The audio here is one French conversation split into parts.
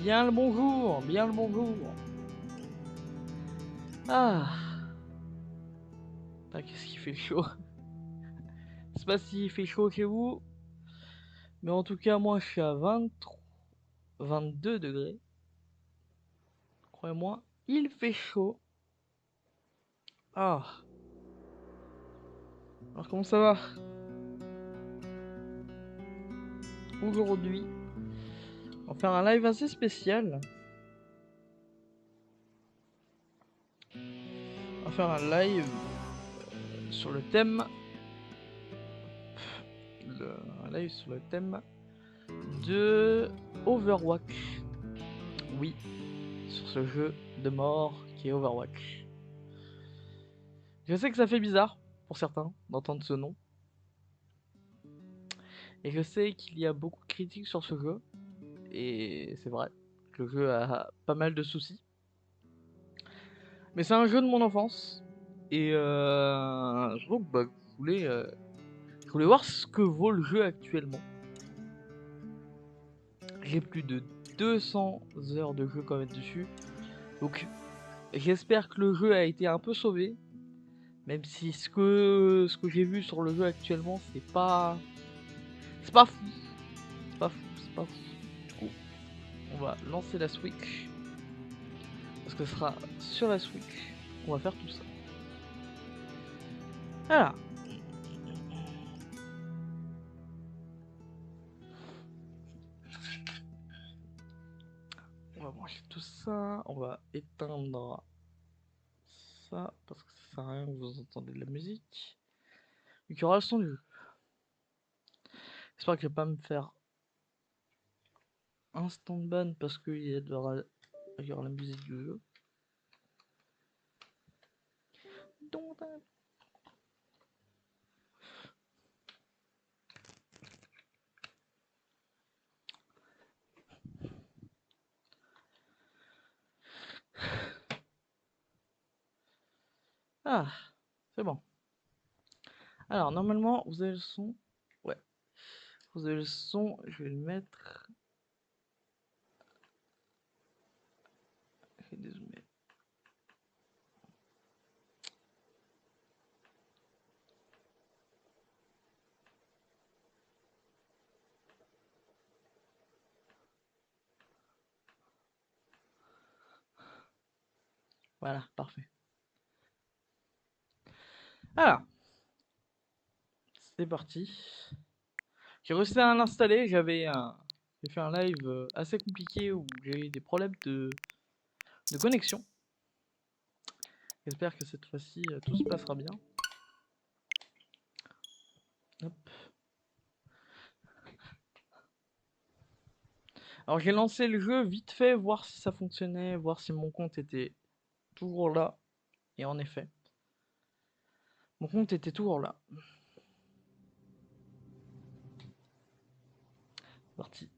Bien le bonjour, bien le bonjour. Ah, putain, qu'est-ce qu'il fait chaud. Je sais pas s'il fait chaud chez vous, mais en tout cas, moi je suis à 23, 22 degrés. Croyez-moi, il fait chaud. Ah, alors comment ça va? Aujourd'hui, on va faire un live assez spécial. On va faire un live sur le thème. Un live sur le thème de Overwatch. Oui, sur ce jeu de mort qui est Overwatch. Je sais que ça fait bizarre pour certains d'entendre ce nom. Et je sais qu'il y a beaucoup de critiques sur ce jeu. Et c'est vrai, le jeu a pas mal de soucis. Mais c'est un jeu de mon enfance. Et donc je voulais voir ce que vaut le jeu actuellement. J'ai plus de 200 heures de jeu quand même dessus. Donc j'espère que le jeu a été un peu sauvé. Même si ce que j'ai vu sur le jeu actuellement, c'est pas fou. C'est pas fou, c'est pas fou. Du coup, on va lancer la Switch. Parce que ce sera sur la Switch qu'on va faire tout ça. Voilà. On va brancher tout ça. On va éteindre ça. Parce que ça sert à rien que vous entendez de la musique. Donc il y aura le son du jeu. J'espère que je vais pas me faire instant ban parce qu'il y aura la musique du jeu. Ah, c'est bon. Alors normalement vous avez le son. Ouais. Vous avez le son. Je vais le mettre. Je vais dézoomer. Voilà, parfait. Alors, c'est parti. J'ai réussi à l'installer. J'ai fait un live assez compliqué où j'ai eu des problèmes de connexion. J'espère que cette fois-ci tout se passera bien. Hop. Alors j'ai lancé le jeu vite fait, voir si ça fonctionnait, voir si mon compte était toujours là. Et en effet, mon compte était toujours là. Parti.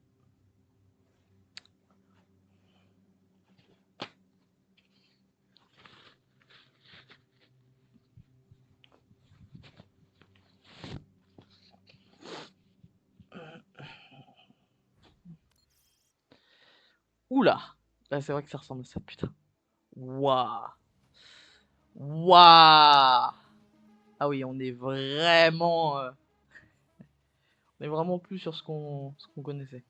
Oula. Là c'est vrai que ça ressemble à ça, putain. Waouh. Waouh. Ah oui, on est vraiment plus sur ce qu'on connaissait.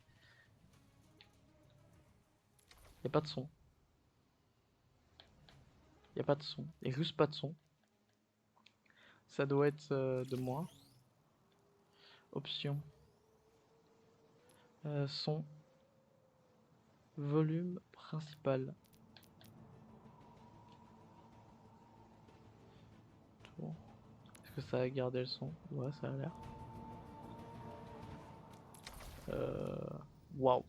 Y a pas de son. Y a pas de son. Y a juste pas de son. Ça doit être de moi. Option. Son. Volume principal. Bon. Est-ce que ça a gardé le son? Ouais, ça a l'air. Waouh.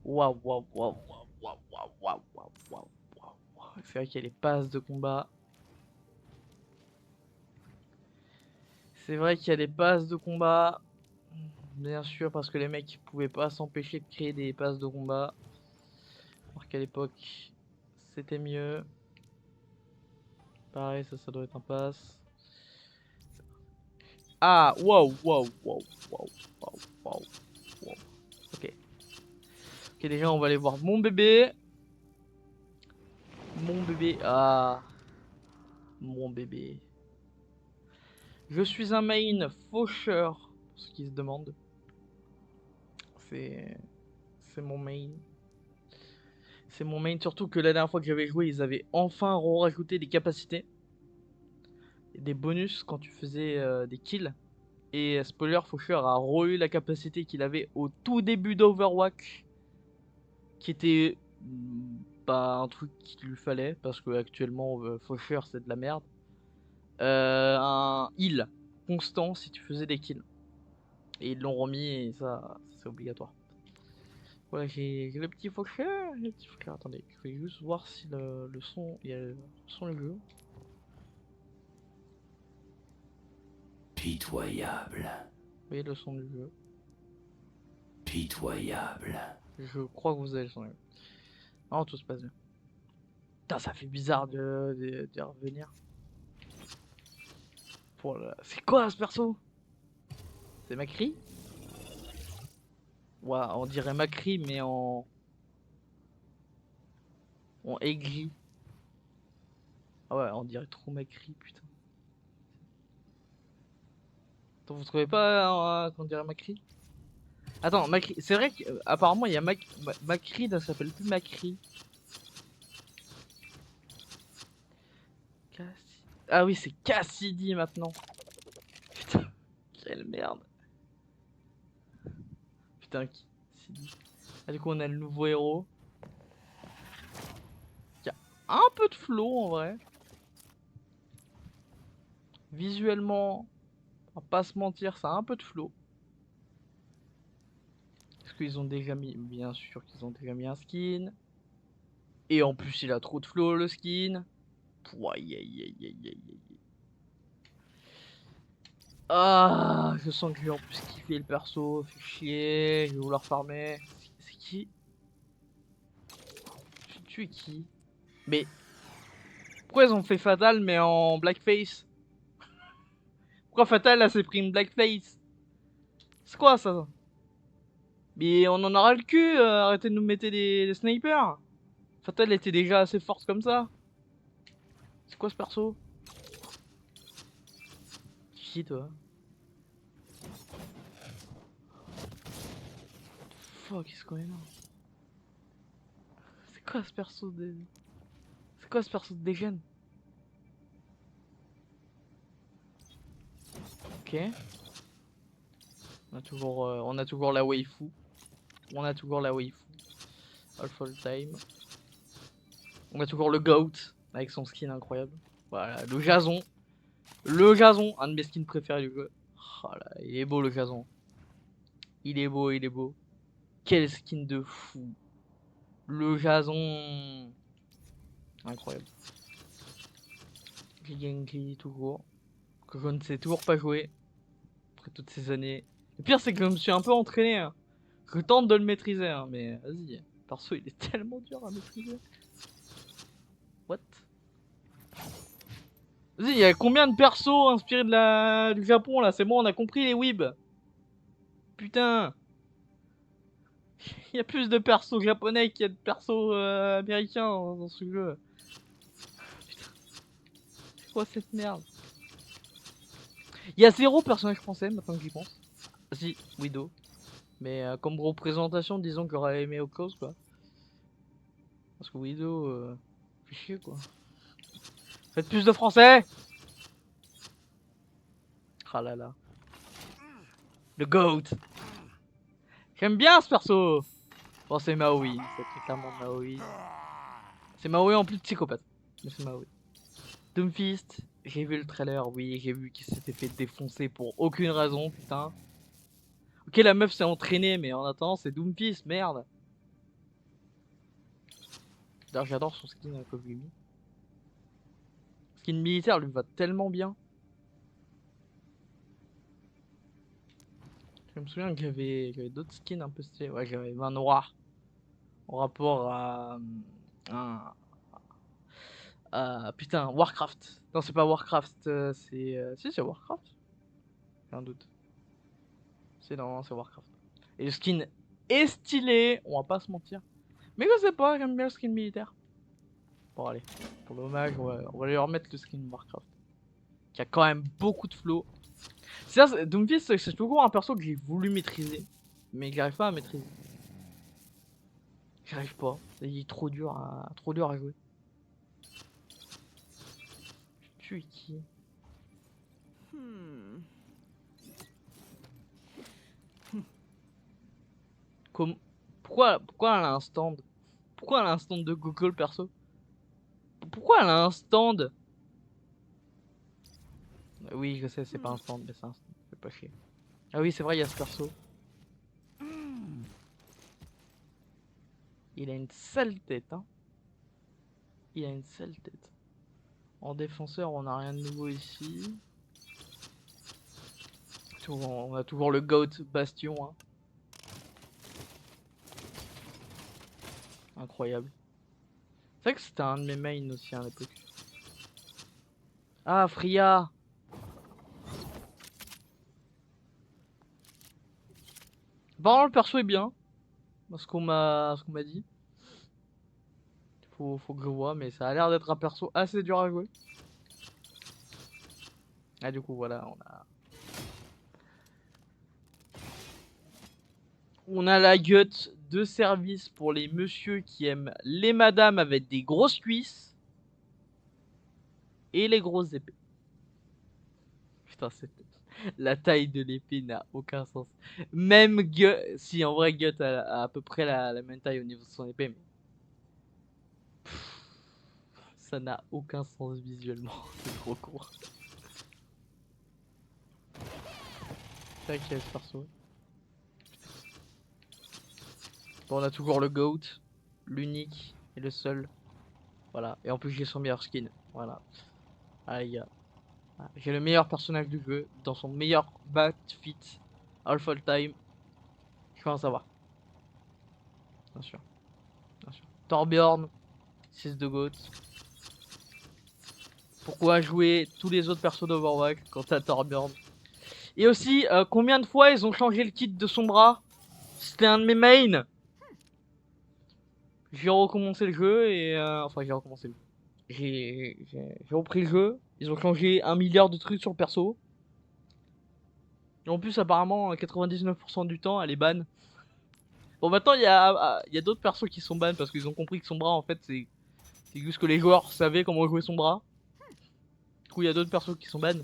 Waouh, waouh, waouh, waouh, waouh, waouh, waouh, waouh, waouh, waouh. C'est vrai qu'il y a les passes de combat. C'est vrai qu'il y a des passes de combat. Bien sûr, parce que les mecs pouvaient pas s'empêcher de créer des passes de combat. Alors qu'à l'époque, c'était mieux. Pareil, ça doit être un pass. Ah, waouh, waouh, waouh, waouh, waouh, waouh, waouh. Ok. Ok, Ok, déjà, on va aller voir mon bébé. Mon bébé. Ah. Mon bébé. Je suis un main faucheur. Pour ceux qui se demandent. C'est mon main. C'est mon main. Surtout que la dernière fois que j'avais joué, ils avaient enfin rajouté des capacités. Et des bonus quand tu faisais des kills. Et spoiler, faucheur a re-eu la capacité qu'il avait au tout début d'Overwatch. Qui était pas un truc qu'il lui fallait. Parce que actuellement, faucheur c'est de la merde. Un heal constant si tu faisais des kills. Et ils l'ont remis et ça c'est obligatoire. Voilà, j'ai le petit faucheur. Attendez, je vais juste voir si le son. Il y a le son du jeu. Pitoyable. Oui, le son du jeu. Pitoyable. Je crois que vous avez le son du jeu. Non, tout se passe bien. Putain, ça fait bizarre de revenir. Voilà. C'est quoi ce perso? C'est Macri? Ouais, on dirait Macri, mais en aigri. Ah ouais, on dirait trop Macri, putain. Attends, vous trouvez pas qu'on dirait Macri? Attends, Macri, c'est vrai qu'apparemment il y a Macri, ça s'appelle plus Macri. Ah oui, c'est Cassidy maintenant. Putain, quelle merde. Putain, Cassidy. Ah, du coup, on a le nouveau héros. Il y a un peu de flow en vrai. Visuellement, on va pas se mentir, ça a un peu de flow. Parce qu'ils ont déjà mis, bien sûr qu'ils ont déjà mis un skin. Et en plus, il a trop de flow le skin. Aïe aïe aïe aïe aïe aïe. Ah, je sens que je vais en plus kiffer le perso, fait chier, je vais vouloir farmer. C'est qui? J'ai tué qui? Mais pourquoi ils ont fait Fatal mais en blackface? Pourquoi Fatal là s'est pris une blackface? C'est quoi ça? Mais on en aura le cul, arrêtez de nous mettre des snipers. Fatal était déjà assez forte comme ça. C'est quoi ce perso? Qui toi? Fuck, qu'est-ce qu'on est là? C'est quoi ce perso de... C'est quoi ce perso de dégène? Ok. On a toujours la waifu. On a toujours la waifu. All full time. On a toujours le goat avec son skin incroyable. Voilà, le Jason. Le Jason, un de mes skins préférés du jeu. Oh là, il est beau le Jason. Il est beau, il est beau. Quel skin de fou. Le Jason. Incroyable. Genki toujours. Que je ne sais toujours pas jouer. Après toutes ces années. Le pire c'est que je me suis un peu entraîné. Hein. Je tente de le maîtriser, hein, mais vas-y. Perso il est tellement dur à maîtriser. What? Vas-y, il y a combien de persos inspirés du Japon là? C'est bon, on a compris les weebs. Putain. Il y a plus de persos japonais qu'il y a de persos américains dans ce jeu. Putain, c'est quoi cette merde? Il y a zéro personnage français maintenant que j'y pense. Si, Widow. Mais comme représentation, disons que j'aurais aimé autre chose quoi. Parce que Widow, fait chier quoi. Faites plus de français! Ah là là. Le GOAT! J'aime bien ce perso! Bon, c'est Maui, c'est très clairement Maui. C'est Maui en plus psychopathe. Mais c'est Maui. Doomfist, j'ai vu le trailer, oui, j'ai vu qu'il s'était fait défoncer pour aucune raison, putain. Ok, la meuf s'est entraînée, mais en attendant, c'est Doomfist, merde. D'ailleurs, j'adore son skin à Kogumi. Skin militaire lui va tellement bien. Je me souviens que j'avais d'autres skins un peu stylés. Ouais, j'avais un noir en rapport putain, Warcraft. Non, c'est pas Warcraft, si, c'est Warcraft. J'ai un doute. C'est non, c'est Warcraft. Et le skin est stylé, on va pas se mentir. Mais je sais pas, j'aime bien le skin militaire. Bon allez, pour l'hommage, on va lui remettre le skin Warcraft. Qui a quand même beaucoup de flow. Doomfist, c'est toujours un perso que j'ai voulu maîtriser. Mais que j'arrive pas à maîtriser. J'arrive pas. Il est trop dur à jouer. Je tue qui? Pourquoi elle a un stand? Pourquoi elle a un stand de Google perso? Pourquoi elle a un stand? Oui, je sais, c'est pas un stand, mais c'est un stand. Fais pas chier. Ah oui, c'est vrai, il y a ce perso. Il a une sale tête, hein. Il a une sale tête. En défenseur, on a rien de nouveau ici. On a toujours le GOAT Bastion, hein. Incroyable. C'est vrai que c'était un de mes mains aussi à l'époque. Ah, Freya! Bon, le perso est bien. Ce qu'on m'a dit. Faut que je vois, mais ça a l'air d'être un perso assez dur à jouer. Ah, du coup, voilà, on a la gutte de service pour les messieurs qui aiment les madames avec des grosses cuisses et les grosses épées. Putain, la taille de l'épée n'a aucun sens. Même Gut, si en vrai Gut a à peu près la même taille au niveau de son épée, mais ça n'a aucun sens visuellement. C'est trop court. C'est vrai qu'il y a ce perso. Bon, on a toujours le GOAT, l'unique et le seul. Voilà. Et en plus, j'ai son meilleur skin. Voilà. Ah, les gars. J'ai le meilleur personnage du jeu dans son meilleur fit Half All Time. Je pense savoir. Bien sûr. Bien sûr. Torbjorn, 6 de GOAT. Pourquoi jouer tous les autres persos d'Overwatch quand t'as Torbjorn? Et aussi, combien de fois ils ont changé le kit de son bras? C'était un de mes mains. J'ai recommencé le jeu et... enfin, j'ai recommencé le jeu. J'ai repris le jeu. Ils ont changé 1 milliard de trucs sur le perso. Et en plus, apparemment, 99% du temps, elle est ban. Bon, maintenant, il y a d'autres persos qui sont ban parce qu'ils ont compris que son bras, en fait, c'est juste que les joueurs savaient comment jouer son bras. Du coup, il y a d'autres persos qui sont ban.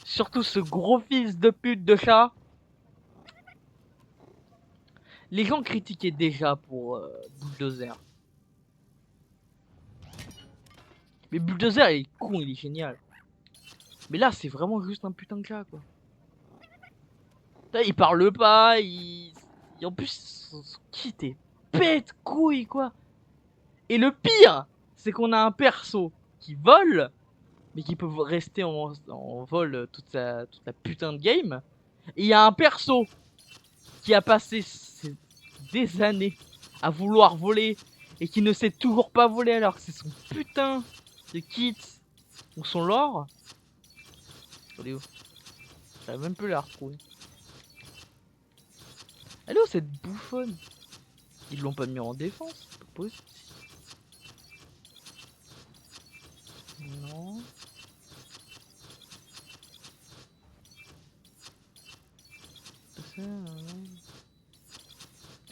Surtout ce gros fils de pute de chat. Les gens critiquaient déjà pour Bulldozer. Mais Bulldozer, il est con, il est génial. Mais là, c'est vraiment juste un putain de chat, quoi. Là, il parle pas, en plus, son kit est pète couille, quoi. Et le pire, c'est qu'on a un perso qui vole, mais qui peut rester en vol toute la putain de game. Et il y a un perso qui a passé des années à vouloir voler et qui ne sait toujours pas voler alors que c'est son putain de kit ou son lore. Elle est où? J'avais même plus la retrouver. Elle est où cette bouffonne? Ils l'ont pas mis en défense, c'est pas possible. Non.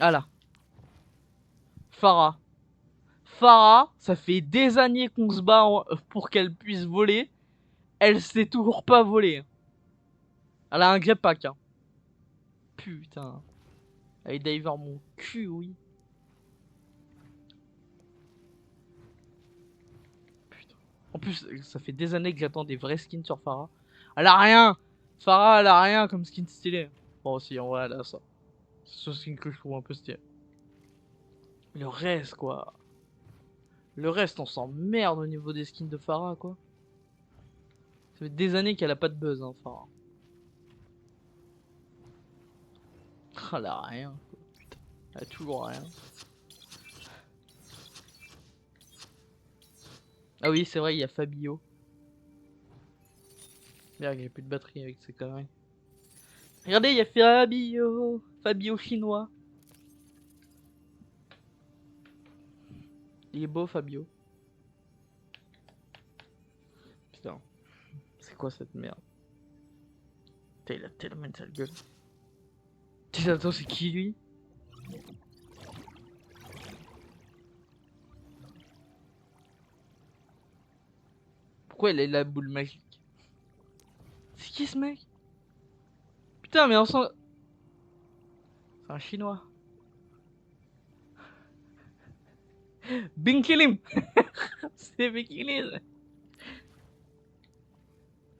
Ah là. Pharah. Pharah, ça fait des années qu'on se bat pour qu'elle puisse voler. Elle sait toujours pas voler. Elle a un jetpack, hein. Putain. Elle est diver mon cul, oui. Putain. En plus, ça fait des années que j'attends des vrais skins sur Pharah. Elle a rien. Pharah, elle a rien comme skin stylé. Bon, si, en vrai, elle a ça. C'est ce skin que je trouve un peu stylé. Le reste, quoi. Le reste, on s'emmerde au niveau des skins de Pharah, quoi. Ça fait des années qu'elle a pas de buzz, hein, Pharah. Elle a rien, quoi. Putain. Elle a toujours rien. Ah oui, c'est vrai, il y a Fabio. Merde, j'ai plus de batterie avec ces conneries. Regardez, il y a Fabio. Fabio chinois. Il est beau, Fabio. Putain. C'est quoi cette merde? Putain, il a tellement une sale gueule. Putain, attends, c'est qui lui? Pourquoi il a la boule magique? C'est qui ce mec? Putain, mais on sent... C'est un chinois. Binkilim. C'est Binkilim.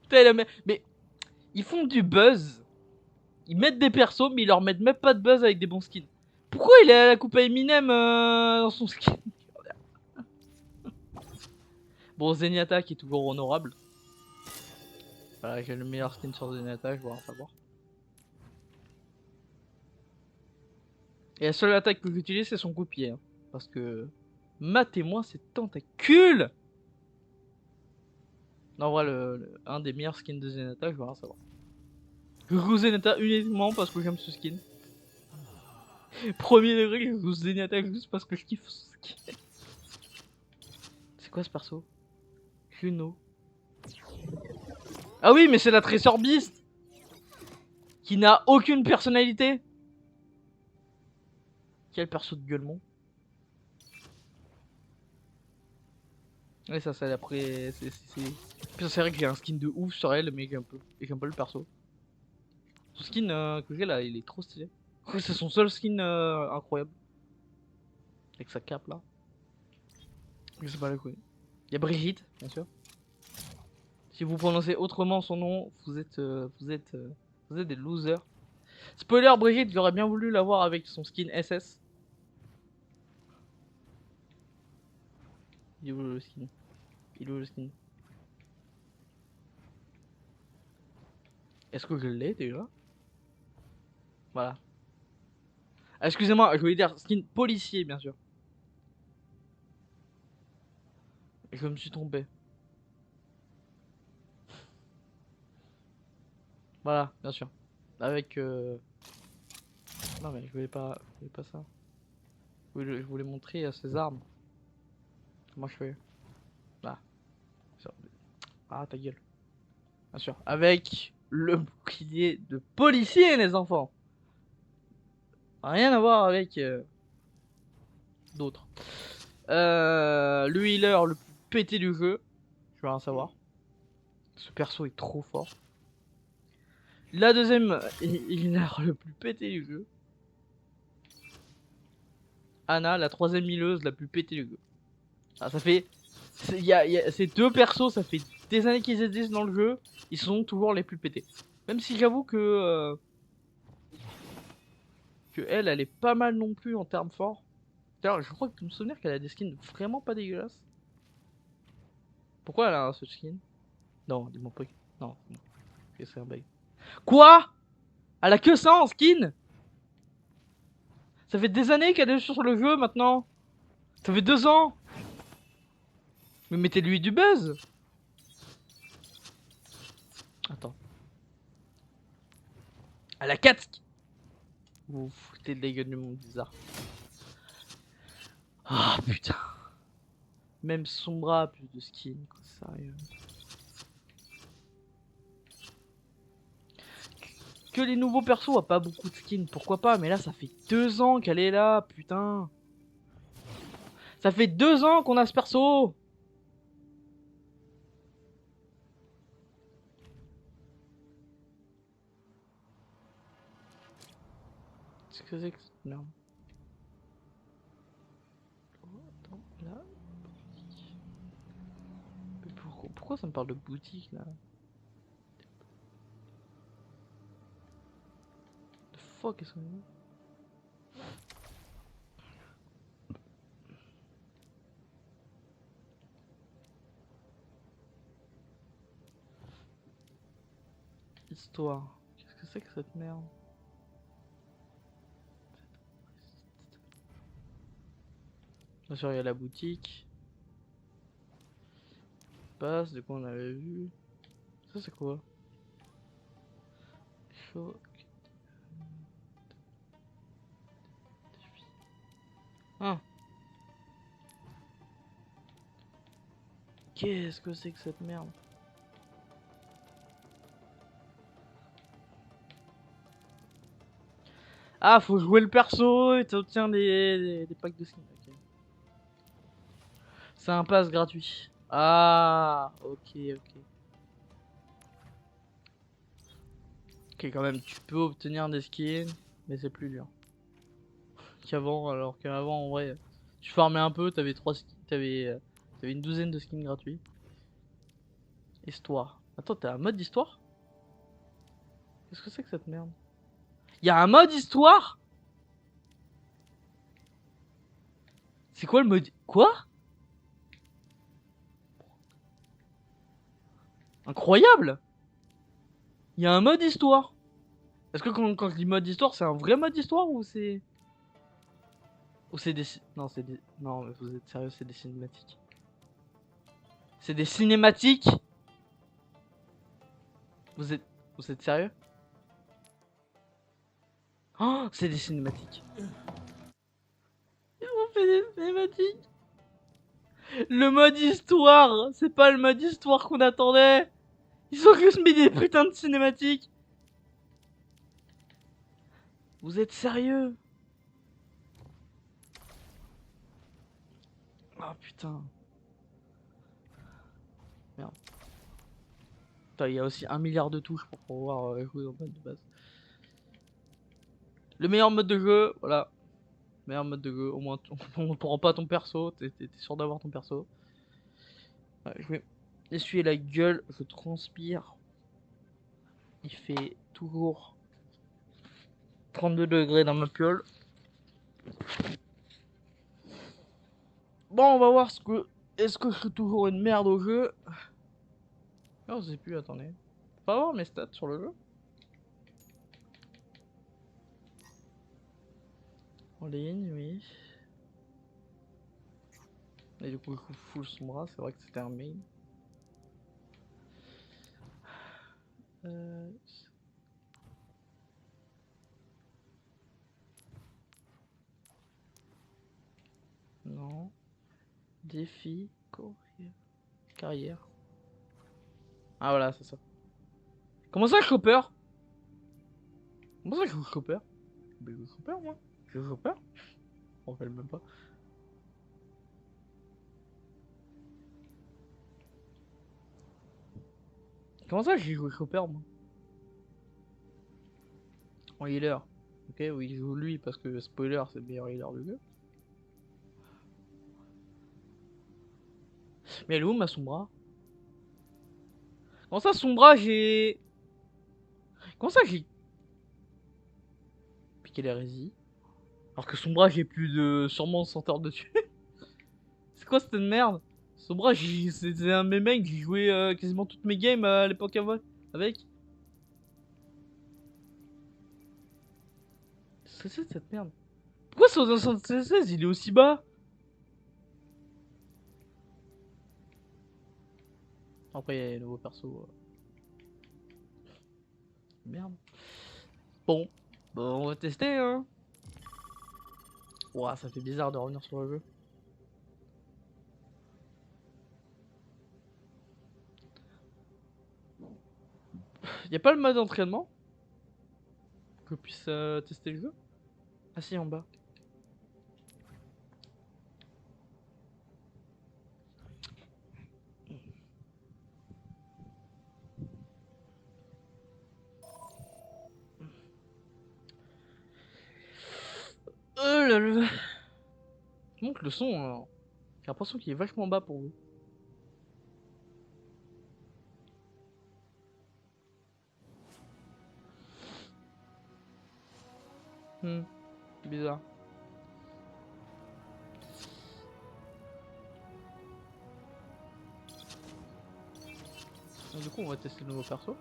Putain, mais ils font du buzz. Ils mettent des persos, mais ils leur mettent même pas de buzz avec des bons skins. Pourquoi il est à la coupe à Eminem dans son skin? Bon, Zenyatta qui est toujours honorable. Voilà, j'ai le meilleur skin sur Zenyatta, je dois en savoir. Et la seule attaque que j'utilise, c'est son coup de pied. Hein, parce que... Matez-moi ces tentacules! Non, en vrai, un des meilleurs skins de Zenyatta, je dois en savoir. Je joue Zenyatta uniquement parce que j'aime ce skin. Premier degré, je joue Zenyatta juste parce que je kiffe ce skin. C'est quoi ce perso? Juno. Ah oui, mais c'est la Tracer Beast! Qui n'a aucune personnalité! Quel perso de gueulement. Ouais, ça, c'est après. C'est vrai que j'ai un skin de ouf sur elle, mais j'aime pas le perso. Son skin que j'ai là, il est trop stylé. C'est son seul skin incroyable. Avec sa cape là. Je sais pas le quoi. Il y a Brigitte, bien sûr. Si vous prononcez autrement son nom, vous êtes des losers. Spoiler, Brigitte, j'aurais bien voulu l'avoir avec son skin SS. Il est où le skin? Il est où le skin? Est-ce que je l'ai déjà? Voilà. Ah, excusez-moi, je voulais dire skin policier, bien sûr. Et je me suis trompé. Voilà, bien sûr. Avec non mais je voulais pas ça. Je voulais montrer ses armes. Comment je fais? Là. Ah ta gueule. Bien sûr. Avec le bouclier de policier les enfants. Rien à voir avec d'autres. Le healer le plus pété du jeu. Je veux rien savoir. Ce perso est trop fort. La deuxième healer le plus pété du jeu. Anna, la troisième healeuse la plus pétée du jeu. Ah, ça fait... Ces deux persos, ça fait des années qu'ils existent dans le jeu. Ils sont toujours les plus pétés. Même si j'avoue que elle est pas mal non plus en termes forts. D'ailleurs, je crois que me souvenir qu'elle a des skins vraiment pas dégueulasses. Pourquoi elle a ce skin? Non, dis-moi pas. Non, non. C'est un bug. Quoi? Elle a que ça en skin? Ça fait des années qu'elle est sur le jeu maintenant. Ça fait 2 ans. Mais mettez-lui du buzz. Attends. Elle a 4 skins. Vous foutez de la gueule du monde bizarre. Ah putain. Même Sombra a plus de skins, quoi, sérieux. Que les nouveaux persos ont pas beaucoup de skins, pourquoi pas, mais là ça fait 2 ans qu'elle est là, putain. Ça fait 2 ans qu'on a ce perso. Qu'est-ce que c'est que cette merde? Attends, là. Mais pourquoi ça me parle de boutique là? The fuck est-ce qu'on est? Histoire. Qu'est-ce que c'est que cette merde? Bien sûr, il y a la boutique. Passe, de quoi on avait vu. Ça, c'est quoi? Choc. Ah. Qu'est-ce que c'est que cette merde? Ah, faut jouer le perso et t'obtiens des packs de skins. Ok. C'est un pass gratuit. Ah, ok, ok. Ok, quand même, tu peux obtenir des skins, mais c'est plus dur qu'avant. Alors qu'avant, en vrai, tu farmais un peu, t'avais t'avais une douzaine de skins gratuits. Histoire. Attends, t'as un mode d'histoire? Qu'est-ce que c'est que cette merde? Y'a un mode histoire? C'est quoi le mode? Quoi? Incroyable! Y'a un mode histoire. Est-ce que quand je dis mode histoire, c'est un vrai mode histoire ou c'est... Ou c'est des... Non, c'est des... Non, mais vous êtes sérieux, c'est des cinématiques. C'est des cinématiques? Vous êtes... Vous êtes sérieux? Oh, c'est des cinématiques. Ils ont fait des cinématiques. Le mode histoire, c'est pas le mode histoire qu'on attendait. Ils ont juste mis des putains de cinématiques. Vous êtes sérieux? Ah putain. Merde. Putain, il y a aussi 1 milliard de touches pour pouvoir jouer au mode de base. Le meilleur mode de jeu, voilà. Meilleur mode de jeu, au moins on te rend pas ton perso, t'es sûr d'avoir ton perso. Ouais, je vais essuyer la gueule, je transpire. Il fait toujours 32 degrés dans ma piole. Bon, on va voir ce que... Est-ce que je suis toujours une merde au jeu? Oh, je sais plus, attendez. Faut pas voir mes stats sur le jeu. En ligne, oui. Et du coup, je full Sombra, c'est vrai que c'était un main. Euh... Non. Défi, carrière. Ah voilà, c'est ça. Comment ça, Chopper? Comment ça, je joue Chopper? Mais je joue Chopper, moi. Je joue Chopper? Je me rappelle même pas. Comment ça, j'ai joué Chopper, moi? En healer. Ok, oui, je joue lui parce que, spoiler, c'est le meilleur healer du jeu. Mais elle est où, ma Sombra? Comment ça, Sombra, j'ai... Comment ça, j'ai... Piqué l'hérésie. Alors que Sombra, j'ai plus de... Sûrement 100 heures dessus. C'est quoi cette merde? Sombra, c'est un de mes mecs, j'ai joué quasiment toutes mes games à l'époque avec. Qu'est-ce que c'est cette merde? Pourquoi son 916 il est aussi bas? Après, il y a les nouveaux persos. Merde. Bon. Bon, on va tester, hein. Ouah, ça fait bizarre de revenir sur le jeu. Y'a pas le mode entraînement? Que je puisse tester le jeu? Ah si, en bas. Oh là là. Donc le son, j'ai l'impression qu'il est vachement bas pour vous. Bizarre. Donc, du coup, on va tester le nouveau perso.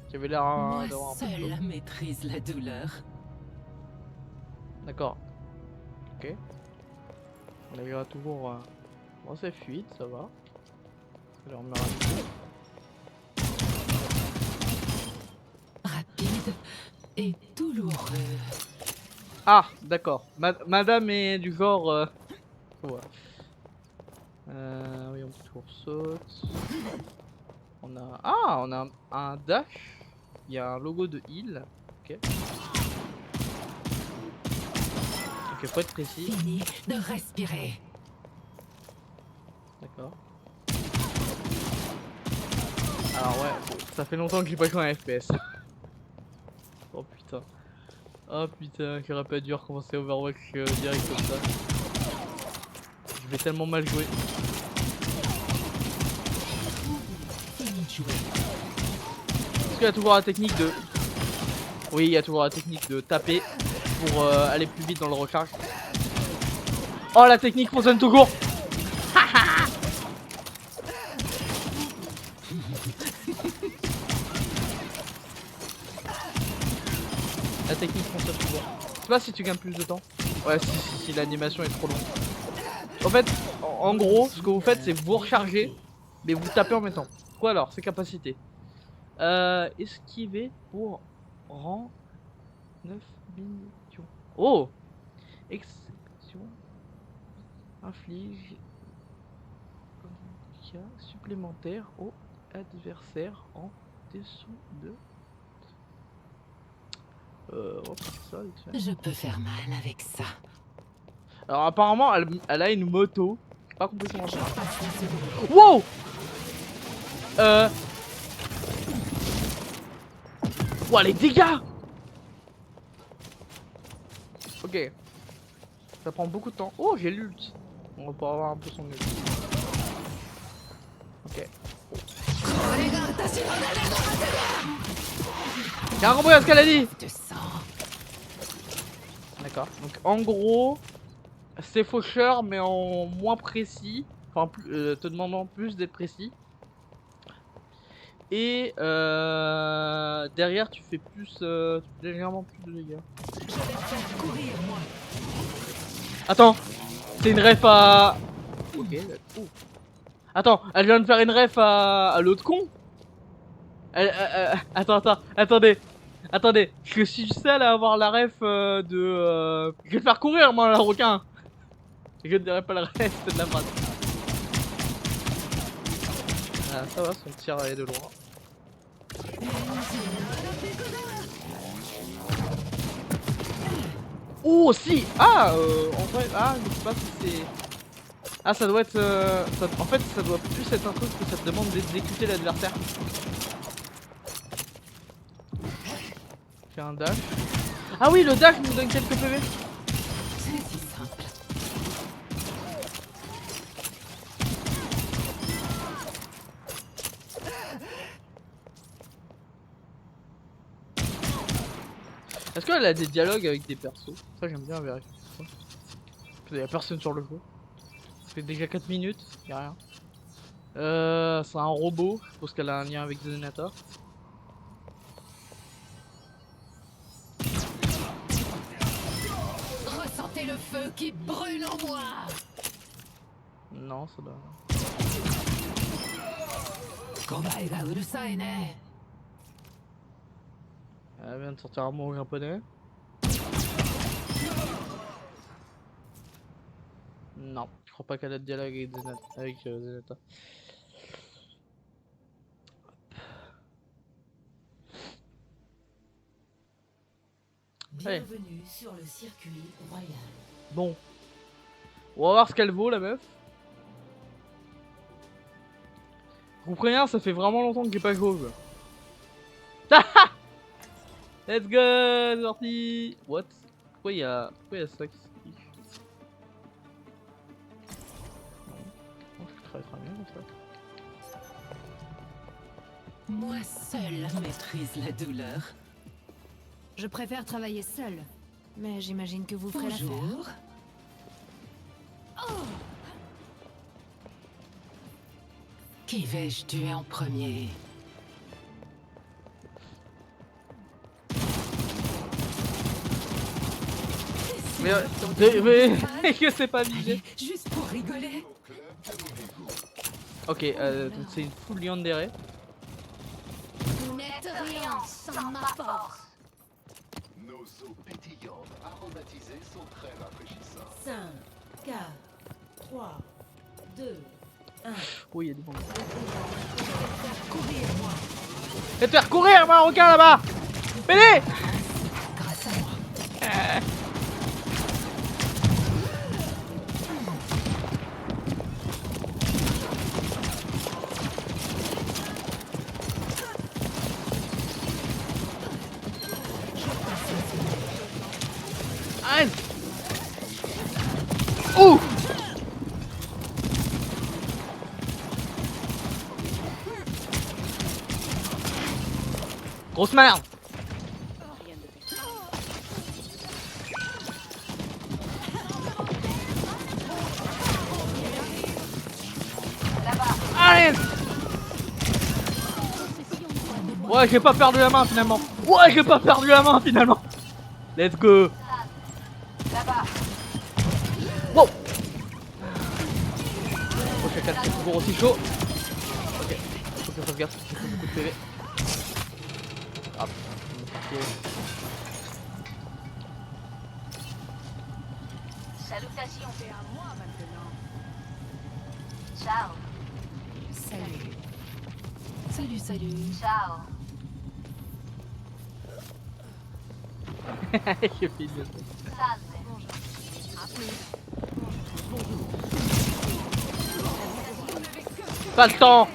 Qui avait l'air d'avoir un peu de Moi seule maîtrise la douleur. D'accord. Ok. On arrivera toujours dans sa fuite, ça va. Je remet Rapide et douloureux. Ah, d'accord. Madame est du genre... ouais. Oui, on peut toujours sauter. On a... Ah, on a un dash. Il y a un logo de heal. Ok. Ok, faut être précis. Fini de respirer. D'accord. Alors ouais, bon, ça fait longtemps que j'ai pas joué à un FPS. Oh putain. Oh putain, j'aurais pas dû recommencer Overwatch direct comme ça. Je vais tellement mal jouer. Fini de jouer. Est-ce qu'il y a toujours la technique de... Oui, il y a toujours la technique de taper pour aller plus vite dans le recharge. Oh, la technique fonctionne toujours. La technique fonctionne toujours. Je sais pas si tu gagnes plus de temps. Ouais, si l'animation est trop longue. En fait, en gros, ce que vous faites, c'est vous rechargez, mais vous tapez en même temps. Quoi alors? Ses capacités. Esquiver pour rang 9 millions. Oh! Exception inflige un cas supplémentaire au adversaire en dessous de... on va faire ça vite fait. Je peux faire mal avec ça. Alors apparemment elle a une moto. J'ai pas compris comment ça marche. Wow! Ouah, les dégâts! Ok. Ça prend beaucoup de temps. Oh, j'ai l'ult. On va pouvoir avoir un peu son ult. Ok. J'ai rien compris à ce qu'elle a dit! De sang. D'accord. Donc en gros, c'est faucheur mais en moins précis. Enfin, te demandant plus d'être précis. Et derrière, tu fais plus, légèrement plus de dégâts. Je vais te faire courir, moi. Attends, c'est une ref à... Ok, oh. Attends, elle vient de faire une ref à l'autre con. Attendez. Attendez, je suis seul à avoir la ref de... Je vais te faire courir, moi, le requin. Je ne dirais pas la ref, c'est de la phrase. Ah, ça va, son tir est de loin. Oh, si! Ah, en vrai, ah, je sais pas si c'est... Ah, ça doit être... en fait, ça doit plus être un truc que ça te demande d'exécuter l'adversaire. J'ai un dash. Ah oui, le dash nous donne quelques PV. C'est si simple. Est-ce qu'elle a des dialogues avec des persos? Ça, j'aime bien vérifier ça. Il y a personne sur le jeu. Ça fait déjà 4 minutes, y'a rien. C'est un robot, je suppose qu'elle a un lien avec Zenyatta. Ressentez le feu qui brûle en moi. Non, ça doit... Kobae ga urusai ne. Elle vient de sortir un mot japonais. Non, je crois pas qu'elle a de dialogue avec Zenyatta. Bienvenue sur le circuit royal. Bon. On va voir ce qu'elle vaut, la meuf. Je vous préviens, ça fait vraiment longtemps que j'ai pas joué au jeu. Let's go, c'est parti. What? Pourquoi il y a ça qui s'affiche? Non, je suis très bien comme ça. Moi seule maîtrise la douleur. Je préfère travailler seule, mais j'imagine que vous ferez l'affaire. Bonjour. Qui vais-je tuer en premier? Mais que c'est pas visé. Allez, juste pour rigoler. Ok, donc c'est une full Yandere. Vous n'êtes rien sans ma force. Nos eaux pétillantes aromatisées sont très rafraîchissantes. 5, 4, 3, 2, Oui, il y a des bons. Faites faire courir, Marocain là-bas. Fais-les. Grâce à moi. Arrête. Ouh. Grosse merde. Allez. Ouais, j'ai pas perdu la main finalement. Ouais, j'ai pas perdu la main finalement. Let's go. Wow. Oh, chacal, c'est toujours aussi chaud. Ok, faut que je fasse gaffe, j'ai fait beaucoup de PV. Ah, Salutations. C'est à moi maintenant. Ciao. Salut. Salut, salut. Ciao. j'ai fait une... Salve. Pas le temps.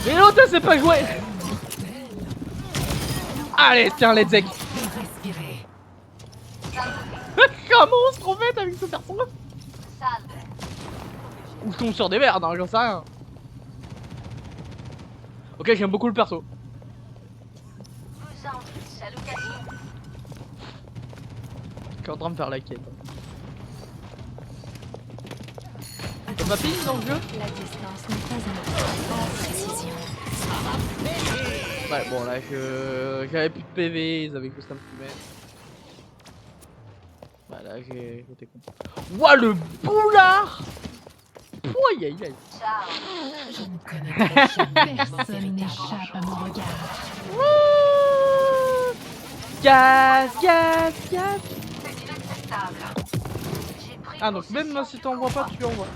Mais l'autre elle sait pas jouer. Allez, tiens, let's go. Respirez. Un monstre en fait avec ce perso. Salve. Ou je tombe sur des merdes, hein, j'en sais rien. Ok, j'aime beaucoup le perso. Vous en prie. Salutations. Je suis en train de faire la quête. T'as pas ping dans le jeu? La distance n'est pas un précision. Ouais, bon là j'avais plus de PV, ils avaient juste un petit mec. Voilà, j'étais content. Ouah, le boulard! Aïe aïe aïe. Ciao. Je ne connaîtrai jamais mon Personne véritable n'échappe à mon regard. Wouh! Gaz, gaz, gaz. C'est inacceptable. J'ai pris Ah donc même possession si du t'envoies pas, pouvoir. tu envoies.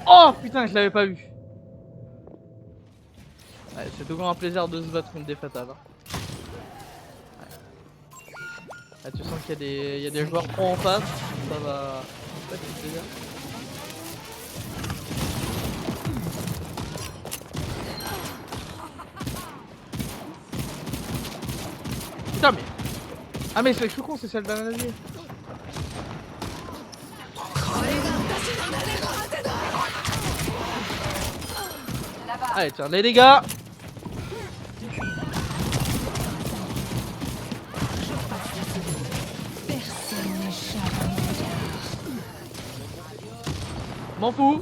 Oh putain, je l'avais pas vu. Ouais, c'est toujours un plaisir de se battre contre des fatales. Hein. Ouais. Là, tu sens qu'il y a des joueurs pro en face, ça va. Ça fait plaisir. Putain mais. Ah mais je suis con, c'est celle d'un navier. Allez tiens, les dégâts. Personne n'échappe à mon regard. M'en fous.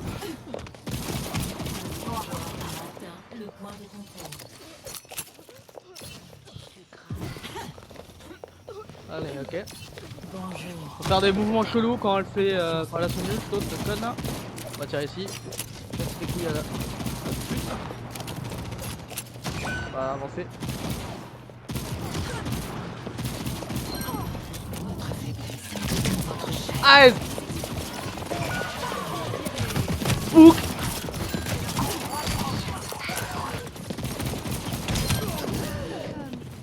Allez, ok. Faut faire des mouvements chelous quand elle fait quand elle a son nul, saute, cette conne là. On va tirer ici. Casse les couilles à la. On va avancer. Allez. Bouk.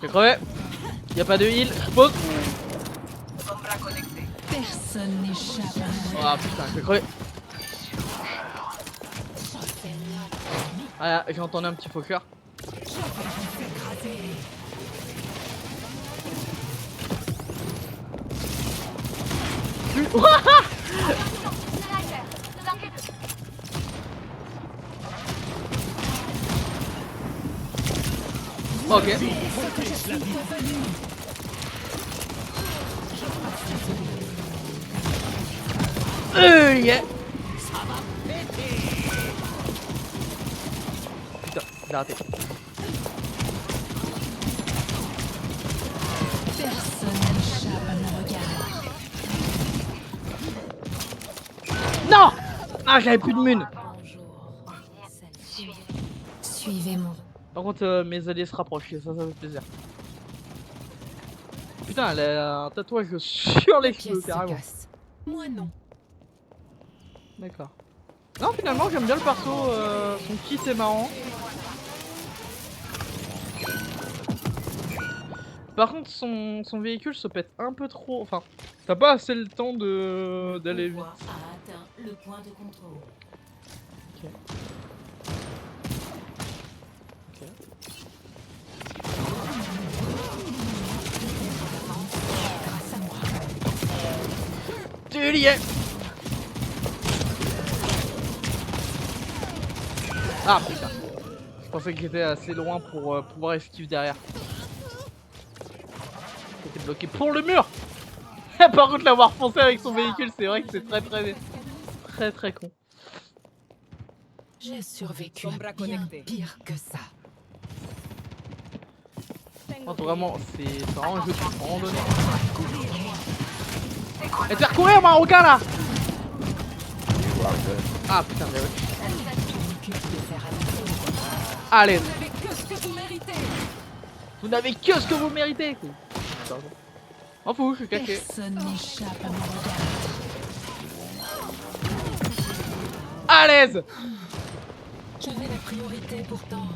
J'ai crevé. Y'a pas de heal, je pose. Personne n'échappe à mon regard. Ah putain, j'ai crevé. Ah, j'ai entendu un petit faucheur. Ok. Yeah. Putain, j'ai raté. Personne n'échappe à mon regard. Non. Ah, j'avais plus de mun. Suivez mon. Par contre, mes alliés se rapprochent, ça fait plaisir. Putain, elle a un tatouage sur les Pièce cheveux, se carrément. casse. Moi non. D'accord. Non, finalement, j'aime bien le perso. Son kit est marrant. Par contre, son véhicule se pète un peu trop. Enfin, t'as pas assez le temps d'aller vite. Convoi a atteint le point de contrôle. Ok. Ok. Grâce à moi. Tu y es. Ah putain. Je pensais que j'étais assez loin pour pouvoir esquiver derrière. J'étais bloqué pour le mur. Par contre, l'avoir foncé avec son véhicule, c'est vrai que c'est très con. J'ai survécu à bien pire que ça. Oh, vraiment, c'est vraiment un jeu de randonnée. Et te faire courir, marocain là. Ah putain, mais ouais. Je m'occupe de faire avancer. Allez, Vous n'avez que ce que vous méritez. vous n'avez que ce que vous méritez. M'en fous, je suis caché. Personne n'échappe à mon regard. À l'aise. J'avais la priorité pourtant.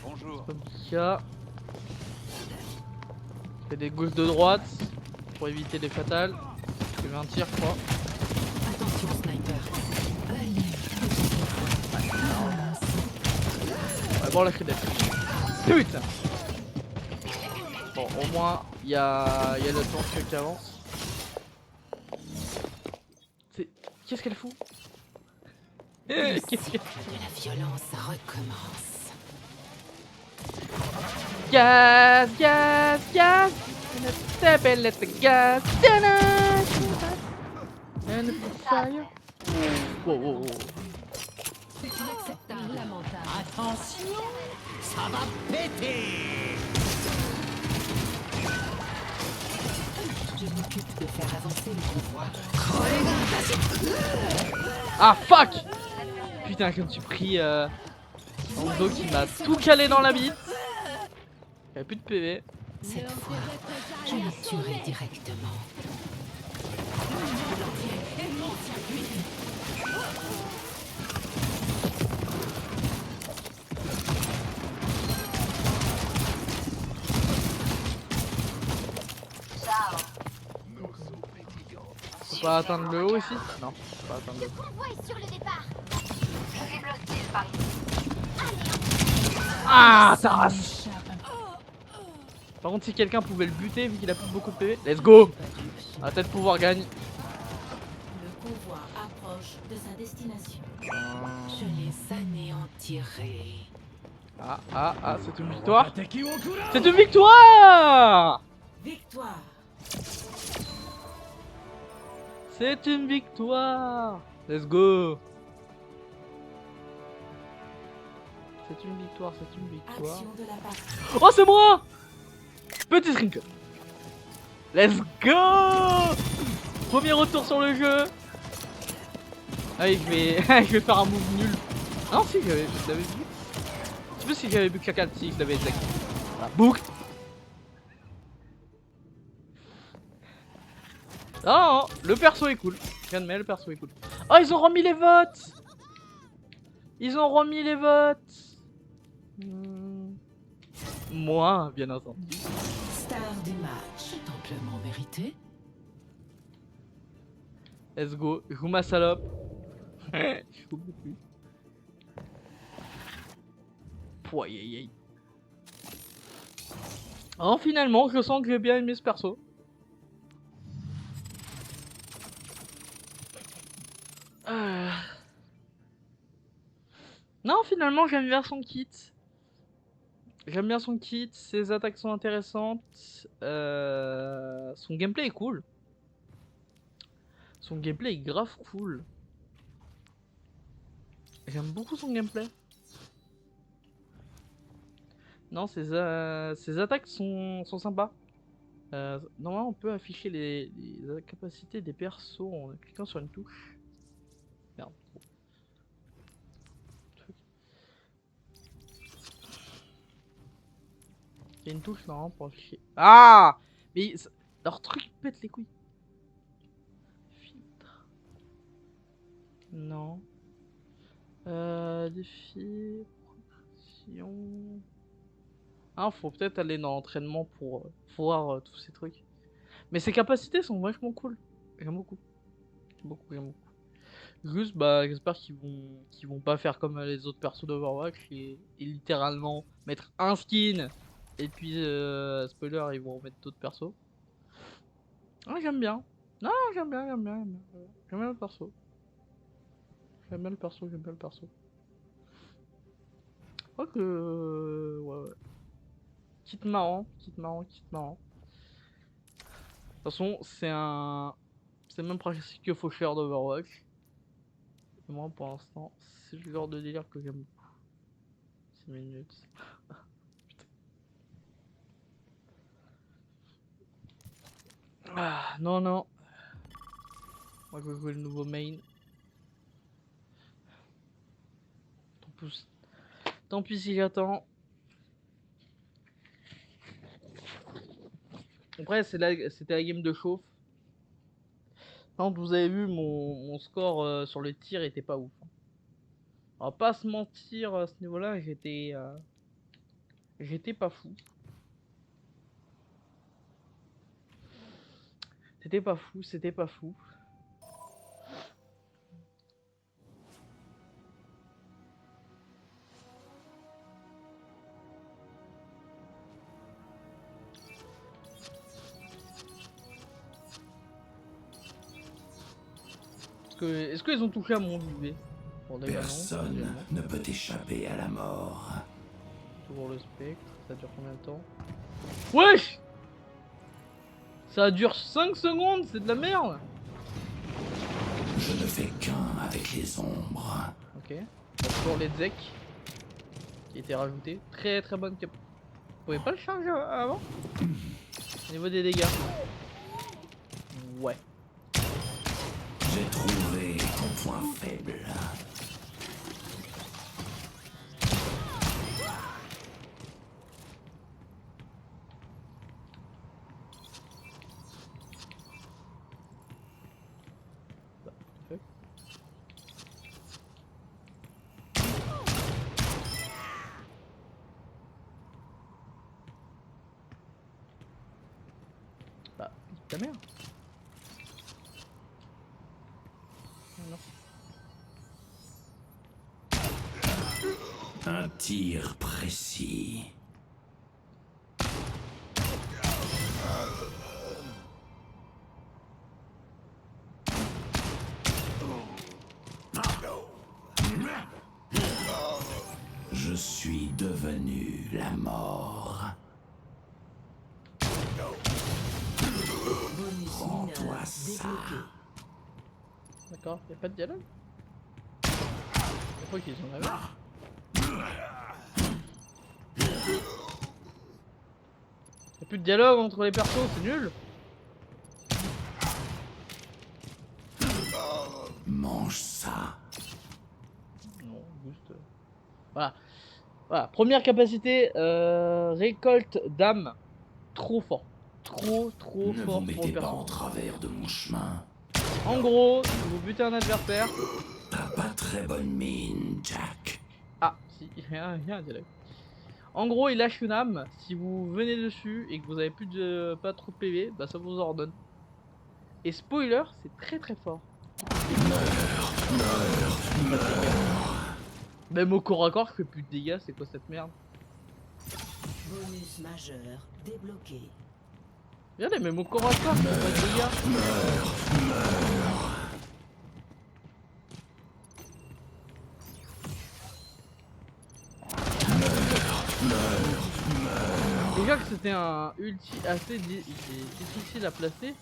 Bonjour. Comme ça. Je fais des gauches de droite pour éviter les fatales. J'ai eu un tir, je crois. Attention, sniper. Allez. Ouais, bon, la cri d'être. Putain. Bon, au moins, il y a le tank qui avance. C'est... Qu'est-ce qu'elle fout? Qu'est-ce qu'elle... De la violence recommence. Gaz, gaz, gaz. C'est belle, let's gaz. And fire. Wow, wow, wow. C'est inacceptable. Lamentable. Attention, ça va péter. Je m'occupe de faire avancer le convoi. Ah fuck. Putain, comme tu pris dans le dos qui m'a tout calé dans la bite. Y'avait plus de PV. Cette fois, je la tuerai directement. Nos eaux pétillantes. Je peux pas atteindre le haut ici? Non, je peux pas atteindre le haut. Convoi est sur le départ. Ah, ça rase. Par contre, si quelqu'un pouvait le buter vu qu'il a plus beaucoup de PV, let's go. On va peut-être pouvoir gagner. Le convoi approche de sa destination. Je les anéantirai. Ah, c'est une victoire. C'est une victoire. Victoire. C'est une victoire. Let's go. C'est une victoire, c'est une victoire. Action de la partie. Oh, c'est moi. Petit screenshot. Let's go. Premier retour sur le jeu. Allez, je vais faire un move nul. Ah non, si, je l'avais vu. Je sais pas si j'avais vu que Chacal, si je l'avais exact. Voilà, boucle. Non, le perso est cool. J'admets, le perso est cool. Oh, ils ont remis les votes. Ils ont remis les votes. Moi, bien entendu. Star du match. Amplement mérité. Let's go. Je joue ma salope. Je joue beaucoup. Pouah, aïe, aïe. Oh, finalement, je sens que j'ai bien aimé ce perso. Non, finalement, j'aime bien son kit. J'aime bien son kit, ses attaques sont intéressantes. Son gameplay est cool. Son gameplay est grave cool. J'aime beaucoup son gameplay. Non, ses attaques sont sympas. Normalement, on peut afficher les capacités des persos en cliquant sur une touche. Merde. Il y a une touche normalement pour afficher. Ah! Mais leur truc pète les couilles. Filtre. Non. Défi. Progression. Ah, faut peut-être aller dans l'entraînement pour voir tous ces trucs. Mais ces capacités sont vachement cool. J'aime beaucoup. J'aime beaucoup. Juste, bah, j'espère qu'ils vont pas faire comme les autres persos d'Overwatch et littéralement mettre un skin et puis, spoiler, ils vont mettre d'autres persos. Ah, j'aime bien. Non, j'aime bien. J'aime bien le perso. J'aime bien le perso. Je crois que... ouais. Kit marrant. De toute façon, c'est le même principe que Faucheur d'Overwatch. Et moi, pour l'instant, c'est le genre de délire que j'aime beaucoup. 6 minutes. Ah, non. Moi, je vais jouer le nouveau main. Tant pis si j'attends. Après, c'était la game de chauffe. Quand vous avez vu, mon score sur le tir était pas ouf. On va pas se mentir, à ce niveau-là, j'étais pas fou. C'était pas fou. Est-ce qu'ils ont touché à mon UV? Bon, déjà, Personne non, ne peut échapper à la mort. toujours le spectre, ça dure combien de temps? Wesh! Ça dure 5 secondes, c'est de la merde! Je ne fais qu'un avec les ombres. Ok. Pour les Zek qui étaient rajoutés. Très bonne cap. Vous pouvez pas le charger avant? Au niveau des dégâts. Ouais. J'ai trouvé ton point faible. Bah, ta mère. Non. Un tir précis. Je suis devenu la mort. Bonus Prends-toi mineur ça. débloqué. D'accord, y'a pas de dialogue? Je crois qu'ils en avaient. Y'a plus de dialogue entre les persos, c'est nul! Mange ça. Non, juste. Voilà, première capacité, récolte d'âme. Trop fort. Trop Ne vous fort pour mettez le pas perso. en travers de mon chemin. En gros, si vous butez un adversaire. T'as pas très bonne mine, Jack. Ah, si, il y a un dialogue. En gros, il lâche une âme. Si vous venez dessus et que vous avez pas trop de PV, bah ça vous ordonne. Et spoiler, c'est très fort. Même au corps à corps, je fais plus de dégâts, c'est quoi cette merde? Bonus majeur débloqué. Regardez, même au corps à corps, je fais pas de dégâts. Déjà que c'était un ulti assez difficile à placer,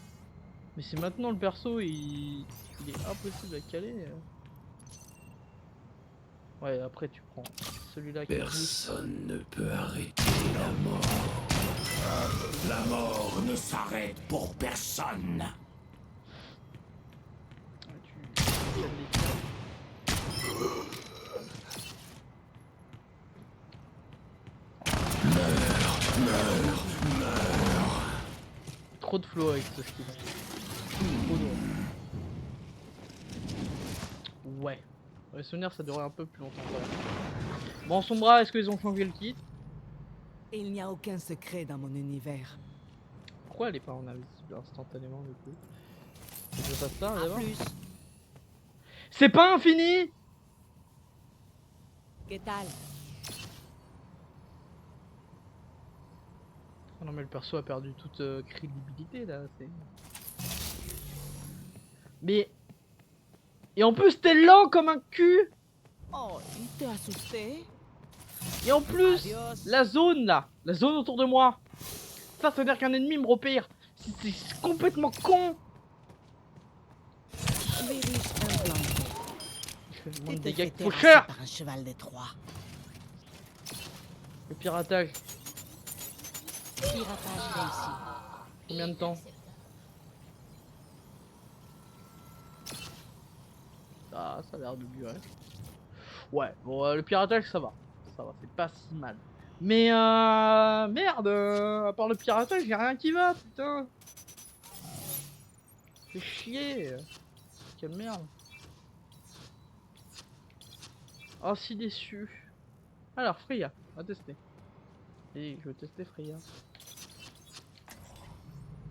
mais c'est maintenant le perso il est impossible à caler. Ouais, après tu prends celui-là qui booste. Personne ne peut arrêter la mort. La mort ne s'arrête pour personne. Tu calmes les tirs. Trop de flow avec ce skill. Trop lourd. Ouais. Les souvenirs ça durait un peu plus longtemps quand même. Bon, Sombra, est-ce qu'ils ont changé le kit? Il n'y a aucun secret dans mon univers. Pourquoi elle est pas en invisible instantanément du coup? Je passe ça À d'abord. plus. C'est pas infini! Que tal? Oh non mais le perso a perdu toute crédibilité là, c'est... Mais... Et en plus t'es lent comme un cul! Oh, il t'a assusté? Et en plus, Adios. la zone là, la zone autour de moi, ça veut dire qu'un ennemi me repère. C'est complètement con. Virus implanté. Je fais moins Tu de te dégâts fais que terrasser Pusher. par un cheval de Troie. Le piratage, Piratage réussi. combien de temps? Ah, ça a l'air de durer. Ouais, bon, le piratage ça va, c'est pas si mal. Mais merde, à part le piratage, y'a rien qui va, putain. Fais chier. Quelle merde. Oh, si déçu. Alors, Freya, on va tester. Et je vais tester Freya.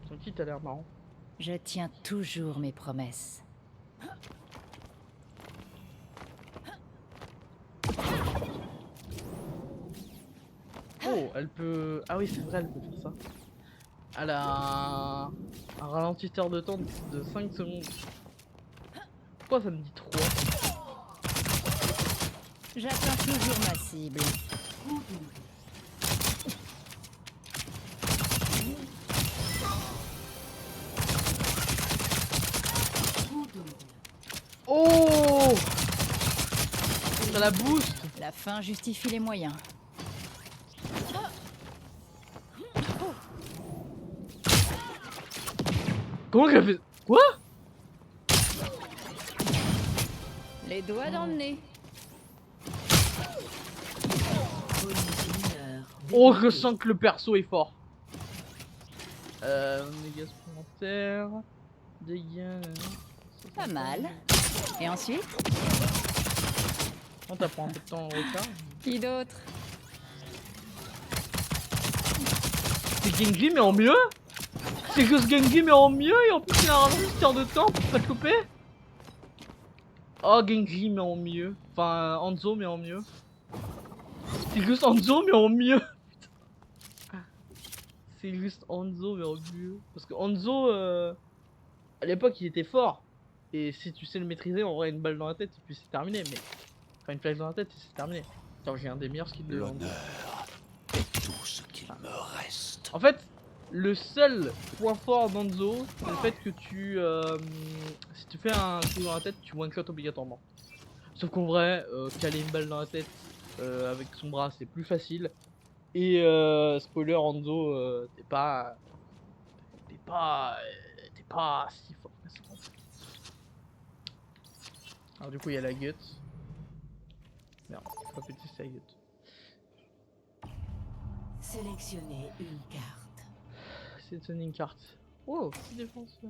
Son kit a l'air marrant. Je tiens toujours mes promesses. Oh, elle peut... Ah oui, c'est vrai, elle peut faire ça. Elle a un ralentisseur de temps de 5 secondes. Pourquoi ça me dit 3? J'atteins toujours ma cible. Oh! Ça la booste! La fin justifie les moyens. Comment qu'elle fait... Quoi? Les doigts dans le nez. Oh, je sens que le perso est fort. Dégâts supplémentaires... Dégâts... Pas mal. Et ensuite, On t'apprend un peu de temps en recharge. qui d'autre? C'est Genji mais en mieux? C'est juste Genji mais en mieux et en plus il a un ralentisseur de temps pour pas te couper? Oh Genji mais en mieux. Enfin Hanzo mais en mieux. C'est juste Hanzo mais en mieux. C'est juste Hanzo mais en mieux. Parce que Hanzo à l'époque il était fort. Et si tu sais le maîtriser, on aurait une balle dans la tête et puis c'est terminé. Mais enfin une flèche dans la tête et c'est terminé. Attends, j'ai un des meilleurs skills de Hanzo. L'honneur est tout ce qu'il me reste. En fait, le seul point fort d'Hanzo, c'est le fait que tu... si tu fais un coup dans la tête, tu one-shot obligatoirement. Sauf qu'en vrai, caler une balle dans la tête avec son bras, c'est plus facile. Et spoiler, Hanzo, t'es pas si fort que ça. Alors du coup, il y a la gut. Merde, faut pas péter sa gut. Sélectionnez une carte. Sélectionner une carte. Oh, petit défenseur.